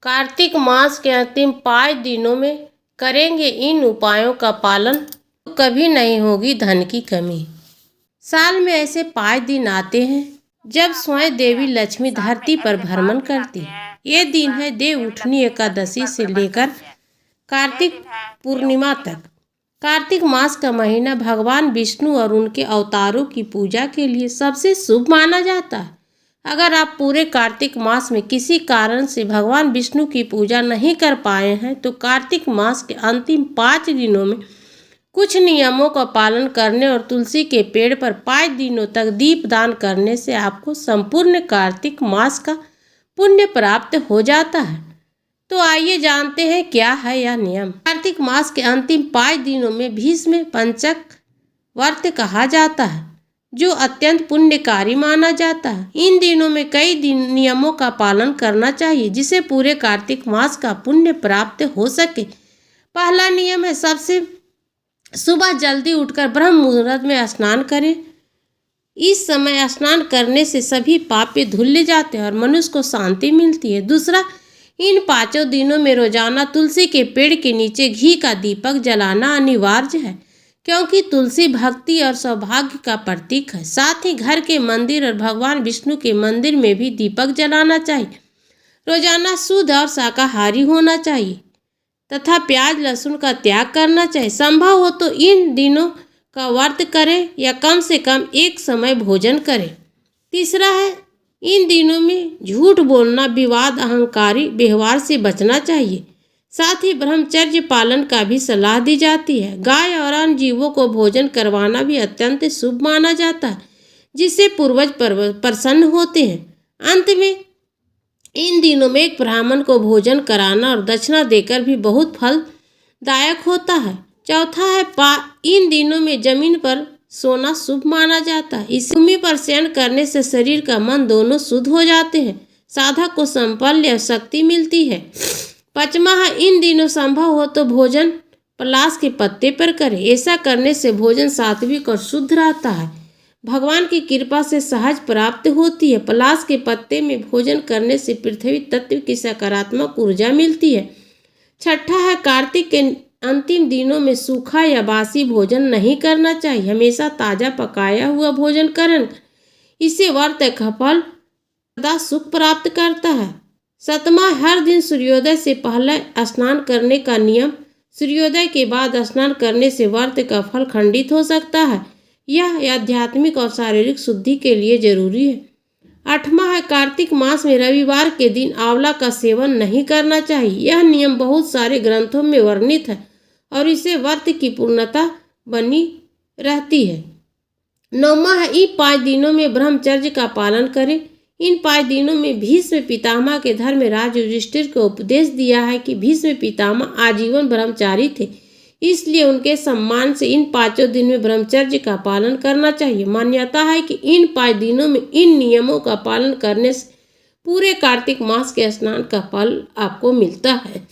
कार्तिक मास के अंतिम 5 दिनों में करेंगे इन उपायों का पालन तो कभी नहीं होगी धन की कमी। साल में ऐसे 5 दिन आते हैं जब स्वयं देवी लक्ष्मी धरती पर भ्रमण करती है। ये दिन है देव उठनी एकादशी से लेकर कार्तिक पूर्णिमा तक। कार्तिक मास का महीना भगवान विष्णु और उनके अवतारों की पूजा के लिए सबसे शुभ माना जाता है। अगर आप पूरे कार्तिक मास में किसी कारण से भगवान विष्णु की पूजा नहीं कर पाए हैं तो कार्तिक मास के अंतिम 5 दिनों में कुछ नियमों का पालन करने और तुलसी के पेड़ पर 5 दिनों तक दीप दान करने से आपको संपूर्ण कार्तिक मास का पुण्य प्राप्त हो जाता है। तो आइए जानते हैं क्या है यह नियम। कार्तिक मास के अंतिम 5 दिनों में भीष्म पंचक व्रत कहा जाता है जो अत्यंत पुण्यकारी माना जाता है। इन दिनों में कई नियमों का पालन करना चाहिए जिसे पूरे कार्तिक मास का पुण्य प्राप्त हो सके। पहला नियम है सबसे सुबह जल्दी उठकर ब्रह्म मुहूर्त में स्नान करें। इस समय स्नान करने से सभी पाप धुल जाते हैं और मनुष्य को शांति मिलती है। दूसरा, इन 5 दिनों में रोजाना तुलसी के पेड़ के नीचे घी का दीपक जलाना अनिवार्य है क्योंकि तुलसी भक्ति और सौभाग्य का प्रतीक है। साथ ही घर के मंदिर और भगवान विष्णु के मंदिर में भी दीपक जलाना चाहिए। रोजाना शुद्ध और शाकाहारी होना चाहिए तथा प्याज लहसुन का त्याग करना चाहिए। संभव हो तो इन दिनों का व्रत करें या कम से कम एक समय भोजन करें। तीसरा है, इन दिनों में झूठ बोलना, विवाद, अहंकारी व्यवहार से बचना चाहिए। साथ ही ब्रह्मचर्य पालन का भी सलाह दी जाती है। गाय और अन्य जीवों को भोजन करवाना भी अत्यंत शुभ माना जाता है जिससे पूर्वज प्रसन्न होते हैं। अंत में इन दिनों में एक ब्राह्मण को भोजन कराना और दक्षिणा देकर भी बहुत फलदायक होता है। चौथा है, इन दिनों में जमीन पर सोना शुभ माना जाता है। इस भूमि पर शयन करने से शरीर का मन दोनों शुद्ध हो जाते हैं। साधक को संपन्न और शक्ति मिलती है। 5वां है, इन दिनों संभव हो तो भोजन पलाश के पत्ते पर करें। ऐसा करने से भोजन सात्विक और शुद्ध रहता है। भगवान की कृपा से सहज प्राप्त होती है। पलाश के पत्ते में भोजन करने से पृथ्वी तत्व की सकारात्मक ऊर्जा मिलती है। 6ठा है, कार्तिक के अंतिम दिनों में सूखा या बासी भोजन नहीं करना चाहिए। हमेशा ताजा पकाया हुआ भोजन करें। इससे व्रत का फल सदा सुख प्राप्त करता है। 7वां, हर दिन सूर्योदय से पहले स्नान करने का नियम। सूर्योदय के बाद स्नान करने से व्रत का फल खंडित हो सकता है। यह आध्यात्मिक और शारीरिक शुद्धि के लिए जरूरी है। 8वां है, कार्तिक मास में रविवार के दिन आंवला का सेवन नहीं करना चाहिए। यह नियम बहुत सारे ग्रंथों में वर्णित है और इससे व्रत की पूर्णता बनी रहती है। 9वां है, इन 5 दिनों में ब्रह्मचर्य का पालन करें। इन 5 दिनों में भीष्म पितामह के धर्मराज युधिष्ठिर को उपदेश दिया है कि भीष्म पितामह आजीवन ब्रह्मचारी थे, इसलिए उनके सम्मान से इन 5 दिन में ब्रह्मचर्य का पालन करना चाहिए। मान्यता है कि इन 5 दिनों में इन नियमों का पालन करने से पूरे कार्तिक मास के स्नान का फल आपको मिलता है।